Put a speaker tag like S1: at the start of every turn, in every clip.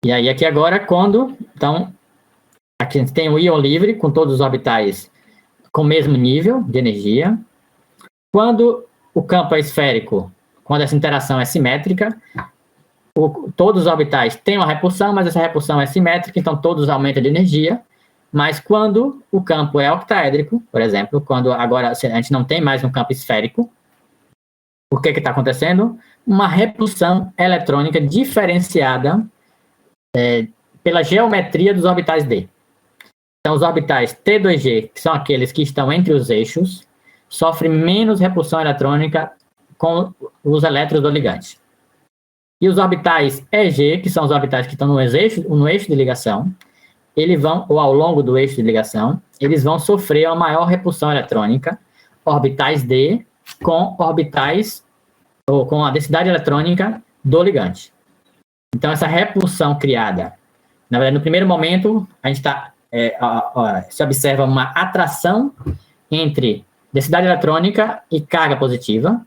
S1: E aí aqui agora, então, aqui a gente tem o íon livre com todos os orbitais com o mesmo nível de energia. Quando o campo é esférico, quando essa interação é simétrica, todos os orbitais têm uma repulsão, mas essa repulsão é simétrica, então todos aumentam de energia. Mas quando o campo é octaédrico, por exemplo, quando agora a gente não tem mais um campo esférico, o que está acontecendo? Uma repulsão eletrônica diferenciada pela geometria dos orbitais D. Então, os orbitais T2G, que são aqueles que estão entre os eixos, sofrem menos repulsão eletrônica com os elétrons do ligante. E os orbitais EG, que são os orbitais que estão no eixo de ligação, eles vão, ou ao longo do eixo de ligação, eles vão sofrer uma maior repulsão eletrônica, orbitais D, com orbitais, ou com a densidade eletrônica do ligante. Então, essa repulsão criada, na verdade, no primeiro momento, a gente se observa uma atração entre densidade eletrônica e carga positiva,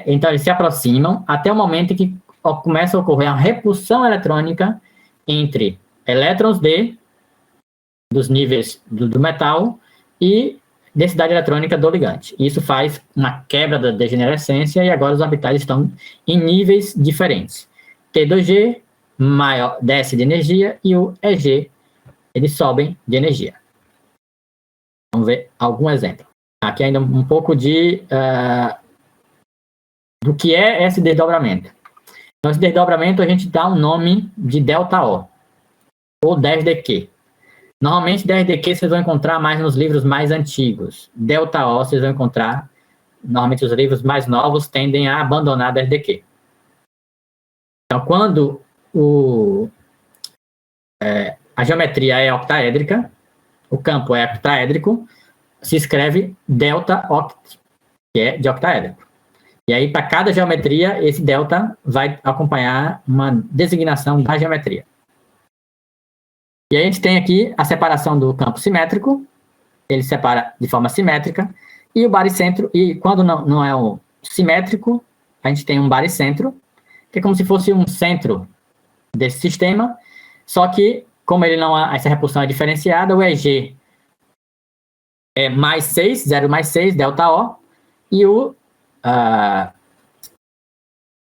S1: então eles se aproximam até o momento em que começa a ocorrer a repulsão eletrônica entre elétrons D, dos níveis do metal, e densidade eletrônica do ligante. Isso faz uma quebra da degenerescência e agora os orbitais estão em níveis diferentes. T2G desce de energia e o EG, eles sobem de energia. Vamos ver algum exemplo. Aqui ainda um pouco do que é esse desdobramento. Então, esse desdobramento a gente dá um nome de ΔO, ou 10dQ. Normalmente, 10dQ vocês vão encontrar mais nos livros mais antigos. ΔO vocês vão encontrar, normalmente os livros mais novos tendem a abandonar 10dQ. Então, quando a geometria é octaédrica, o campo é octaédrico, se escreve ΔOCT, que é de octaédrico. E aí, para cada geometria, esse delta vai acompanhar uma designação da geometria. E aí a gente tem aqui a separação do campo simétrico, ele separa de forma simétrica, e o baricentro, e quando não é o simétrico, a gente tem um baricentro, que é como se fosse um centro desse sistema, só que, como essa repulsão é diferenciada, o EG é mais 6, 0 mais 6, ΔO, e o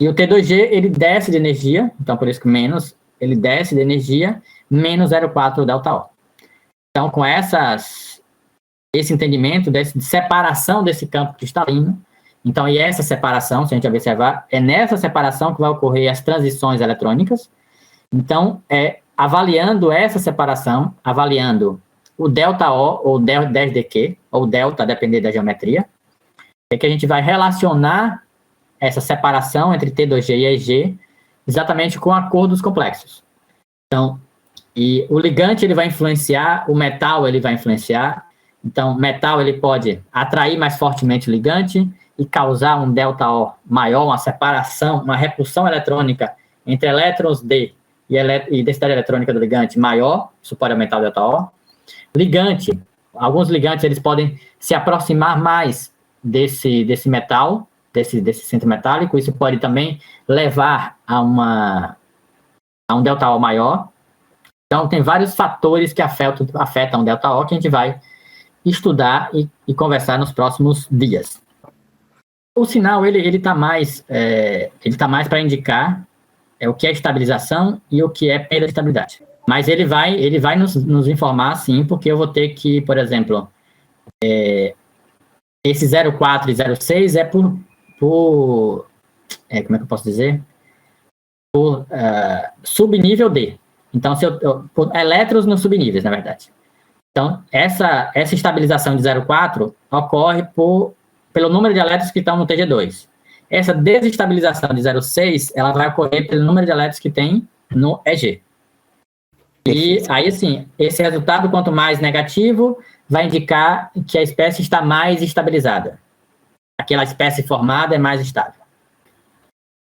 S1: T2G, ele desce de energia, então por isso que menos, ele desce de energia, menos 0,4 ΔO. Então, com esse entendimento de separação desse campo cristalino, então, e essa separação, se a gente observar, é nessa separação que vai ocorrer as transições eletrônicas. Então, avaliando essa separação, avaliando o ΔO, ou 10dQ, ou delta, a depender da geometria, é que a gente vai relacionar essa separação entre T2G e EG exatamente com a cor dos complexos. Então, e o ligante ele vai influenciar, o metal ele vai influenciar. Então, metal ele pode atrair mais fortemente o ligante e causar um ΔO maior, uma separação, uma repulsão eletrônica entre elétrons D e densidade eletrônica do ligante maior, isso pode aumentar o ΔO. Ligante, alguns ligantes eles podem se aproximar mais desse metal, desse centro metálico, isso pode também levar a um ΔO maior. Então, tem vários fatores que afetam o ΔO que a gente vai estudar e conversar nos próximos dias. O sinal, ele está mais para indicar o que é estabilização e o que é perda de estabilidade. Mas ele vai nos informar, sim, porque eu vou ter que, por exemplo, esse 0,4 e 0,6 é por como é que eu posso dizer? Por subnível D. Então, por elétrons nos subníveis, na verdade. Então, essa estabilização de 0,4 ocorre pelo número de elétrons que estão no TG2. Essa desestabilização de 0,6, ela vai ocorrer pelo número de elétrons que tem no EG. E aí, assim, esse resultado, quanto mais negativo, vai indicar que a espécie está mais estabilizada. Aquela espécie formada é mais estável.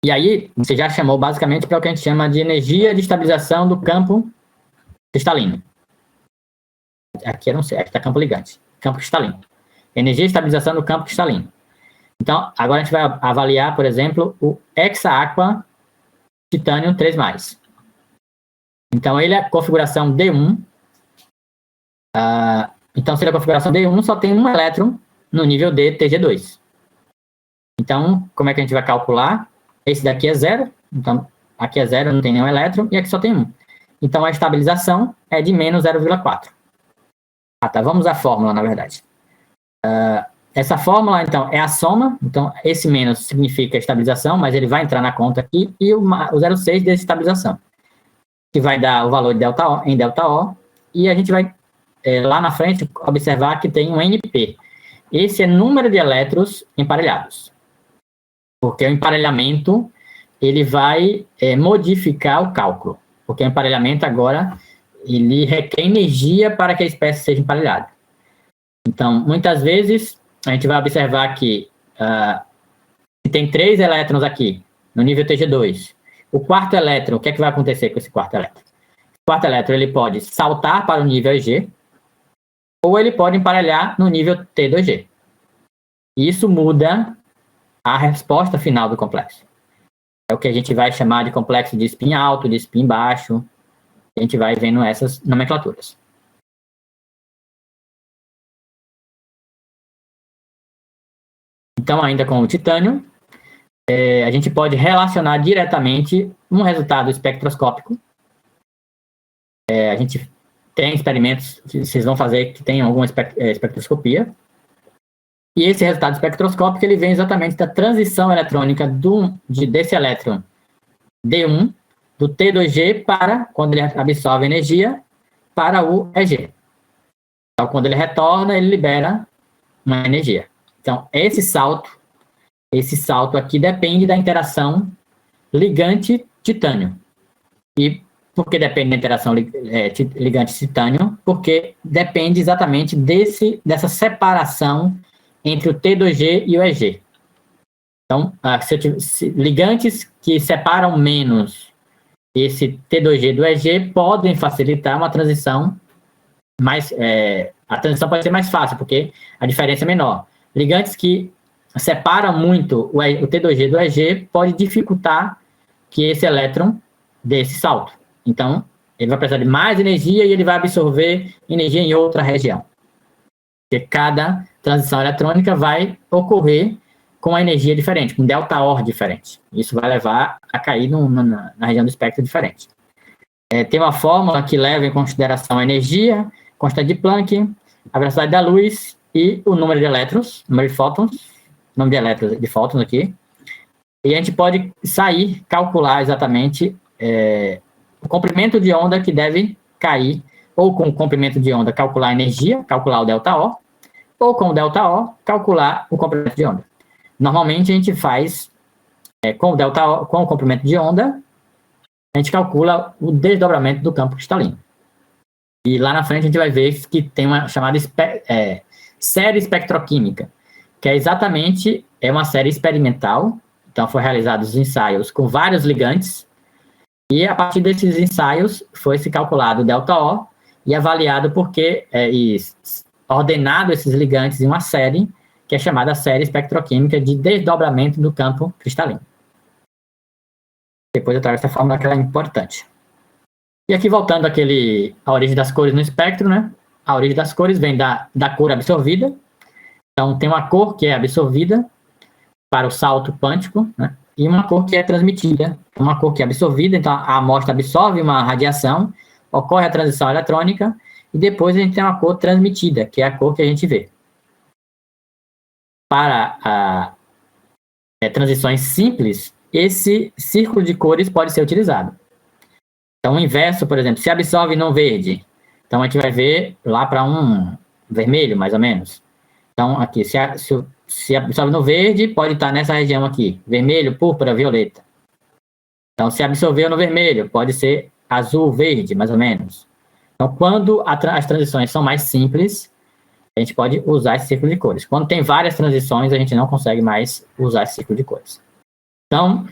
S1: E aí, você já chamou basicamente para o que a gente chama de energia de estabilização do campo cristalino. Aqui eu não sei, aqui está campo ligante. Campo cristalino. Energia de estabilização do campo cristalino. Então, agora a gente vai avaliar, por exemplo, o hexaaqua titânio 3+. Então, ele é a configuração D1. Então, se ele é a configuração D1, só tem um elétron no nível D, Tg2. Então, como é que a gente vai calcular? Esse daqui é 0. Então, aqui é 0, não tem nenhum elétron. E aqui só tem 1. Então, a estabilização é de menos 0,4. Tá. Vamos à fórmula, na verdade. Essa fórmula, então, é a soma. Então, esse menos significa estabilização, mas ele vai entrar na conta aqui. E o 0,6 de estabilização, que vai dar o valor de ΔO, em ΔO. E a gente vai, lá na frente, observar que tem um NP. Esse é número de elétrons emparelhados. Porque o emparelhamento, ele vai modificar o cálculo. Porque o emparelhamento agora, ele requer energia para que a espécie seja emparelhada. Então, muitas vezes, a gente vai observar que tem 3 elétrons aqui, no nível Tg2. O quarto elétron, o que é que vai acontecer com esse quarto elétron? O quarto elétron, ele pode saltar para o nível Eg, ou ele pode emparelhar no nível T2G. Isso muda a resposta final do complexo. É o que a gente vai chamar de complexo de spin alto, de spin baixo. A gente vai vendo essas nomenclaturas. Então, ainda com o titânio, a gente pode relacionar diretamente um resultado espectroscópico. A gente tem experimentos que vocês vão fazer que tem alguma espectroscopia. E esse resultado espectroscópico, ele vem exatamente da transição eletrônica desse elétron D1, do T2G para, quando ele absorve energia, para o EG. Então, quando ele retorna, ele libera uma energia. Então, esse salto aqui depende da interação ligante-titânio. E por que depende da interação ligante-titânio? Porque depende exatamente dessa separação entre o T2G e o EG. Então, ligantes que separam menos esse T2G do EG podem facilitar uma transição a transição pode ser mais fácil, porque a diferença é menor. Ligantes que separam muito o T2G do EG pode dificultar que esse elétron dê esse salto. Então, ele vai precisar de mais energia e ele vai absorver energia em outra região. Porque cada transição eletrônica vai ocorrer com uma energia diferente, com ΔOR diferente. Isso vai levar a cair na região do espectro diferente. Tem uma fórmula que leva em consideração a energia, constante de Planck, a velocidade da luz e o número de elétrons, número de fótons, número de elétrons de fótons aqui. E a gente pode calcular exatamente o comprimento de onda que deve cair, ou com o comprimento de onda calcular a energia, calcular o ΔO, ou com o ΔO calcular o comprimento de onda. Normalmente a gente faz com o comprimento de onda, a gente calcula o desdobramento do campo cristalino. E lá na frente a gente vai ver que tem uma chamada série espectroquímica, que é exatamente uma série experimental. Então, foram realizados ensaios com vários ligantes, e a partir desses ensaios foi-se calculado o ΔO e avaliado e ordenado esses ligantes em uma série, que é chamada série espectroquímica de desdobramento do campo cristalino. Depois eu trago essa fórmula que ela é importante. E aqui voltando à origem das cores no espectro, né? A origem das cores vem da cor absorvida. Então, tem uma cor que é absorvida para o salto quântico, né? E uma cor que é transmitida. Uma cor que é absorvida, então a amostra absorve uma radiação, ocorre a transição eletrônica, e depois a gente tem uma cor transmitida, que é a cor que a gente vê. Para transições simples, esse círculo de cores pode ser utilizado. Então, o inverso, por exemplo, se absorve no verde, então a gente vai ver lá para um vermelho, mais ou menos. Então, aqui, se absorve no verde, pode estar nessa região aqui, vermelho, púrpura, violeta. Então, se absorveu no vermelho, pode ser azul, verde, mais ou menos. Então, quando as transições são mais simples, a gente pode usar esse círculo de cores. Quando tem várias transições, a gente não consegue mais usar esse círculo de cores. Então,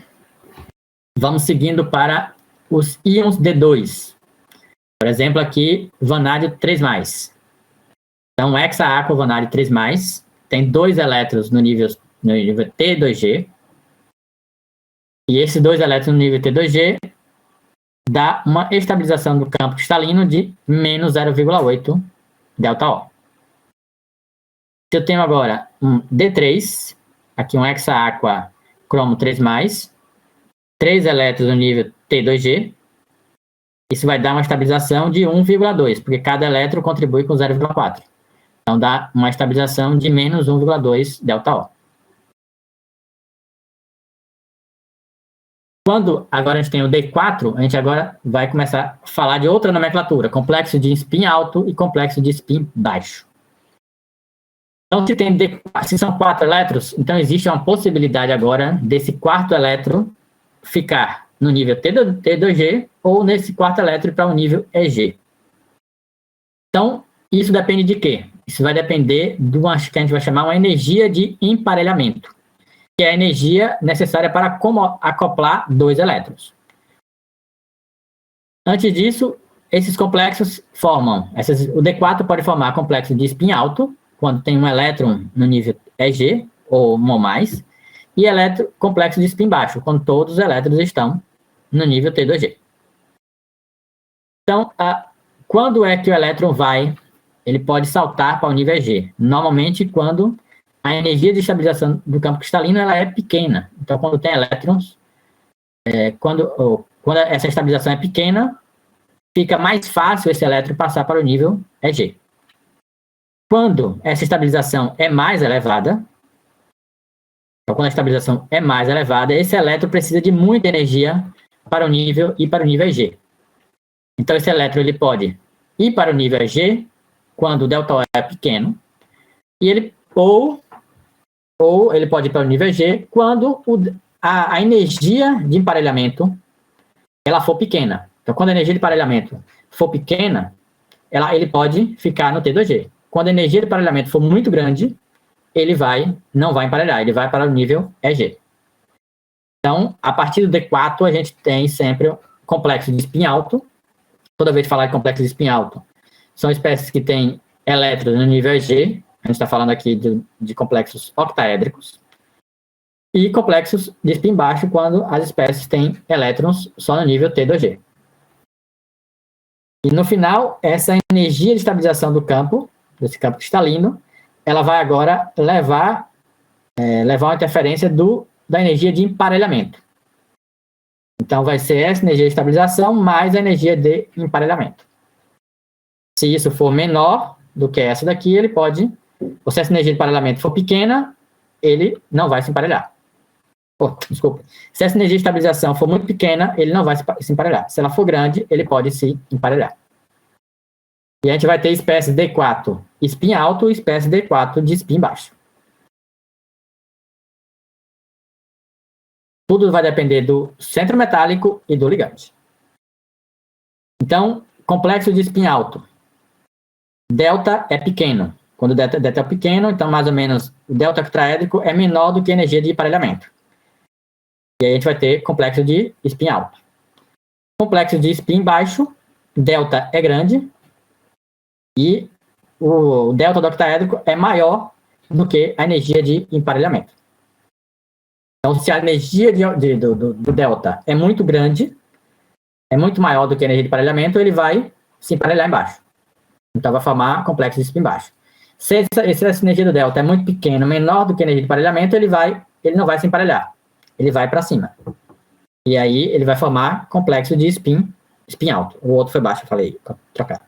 S1: vamos seguindo para os íons D2. Por exemplo, aqui, vanádio 3+. Então, hexaaco vanádio 3+, tem 2 elétrons no nível T2G. E esses 2 elétrons no nível T2G dá uma estabilização do campo cristalino de menos 0,8 ΔO. Se eu tenho agora um D3, aqui um hexa-aqua cromo 3+, 3 elétrons no nível T2G, isso vai dar uma estabilização de 1,2, porque cada elétron contribui com 0,4. Então, dá uma estabilização de menos 1,2 ΔO. Quando agora a gente tem o D4, a gente agora vai começar a falar de outra nomenclatura, complexo de spin alto e complexo de spin baixo. Então, se são 4 elétrons, então existe uma possibilidade agora desse quarto elétron ficar no nível T2G ou nesse quarto elétron para o nível EG. Então, isso depende de quê? Isso vai depender de uma que a gente vai chamar uma energia de emparelhamento, que é a energia necessária para acoplar 2 elétrons. Antes disso, esses complexos formam, o D4 pode formar complexo de spin alto, quando tem um elétron no nível EG, ou mais, e complexo de spin baixo, quando todos os elétrons estão no nível T2G. Então, quando é que o elétron ele pode saltar para o nível EG? Normalmente, quando a energia de estabilização do campo cristalino ela é pequena. Então, quando tem elétrons, quando essa estabilização é pequena, fica mais fácil esse elétron passar para o nível EG. Quando essa estabilização é mais elevada, então, quando a estabilização é mais elevada, esse elétron precisa de muita energia para o nível EG. Então, esse elétron ele pode ir para o nível EG quando o ΔO é pequeno, ou ele pode ir para o nível EG quando a energia de emparelhamento ela for pequena. Então, quando a energia de emparelhamento for pequena, ele pode ficar no T2G. Quando a energia de emparelhamento for muito grande, ele não vai emparelhar, ele vai para o nível EG. Então, a partir do D4, a gente tem sempre complexo de spin alto. Toda vez que falar de complexo de spin alto, são espécies que têm elétrons no nível EG. A gente está falando aqui de complexos octaédricos. E complexos de spin baixo, quando as espécies têm elétrons só no nível T2G. E no final, essa energia de estabilização do campo, desse campo cristalino, ela vai agora levar uma interferência da energia de emparelhamento. Então, vai ser essa energia de estabilização mais a energia de emparelhamento. Se isso for menor do que essa daqui, ou se essa energia de emparelhamento for pequena, ele não vai se emparelhar. Desculpa. Se essa energia de estabilização for muito pequena, ele não vai se emparelhar. Se ela for grande, ele pode se emparelhar. E a gente vai ter espécie D4 spin alto e espécie D4 de spin baixo. Tudo vai depender do centro metálico e do ligante. Então, complexo de spin alto. Delta é pequeno. Quando o delta é pequeno, então mais ou menos o delta octaédrico é menor do que a energia de emparelhamento. E aí a gente vai ter complexo de spin alto. Complexo de spin baixo, delta é grande e o delta do octaédrico é maior do que a energia de emparelhamento. Então, se a energia do delta é muito grande, é muito maior do que a energia de emparelhamento, ele vai se emparelhar embaixo. Então, vai formar complexo de spin baixo. Se essa energia do delta é muito pequena, menor do que a energia de emparelhamento, ele não vai se emparelhar. Ele vai para cima. E aí, ele vai formar complexo de spin alto. O outro foi baixo, eu falei, trocar.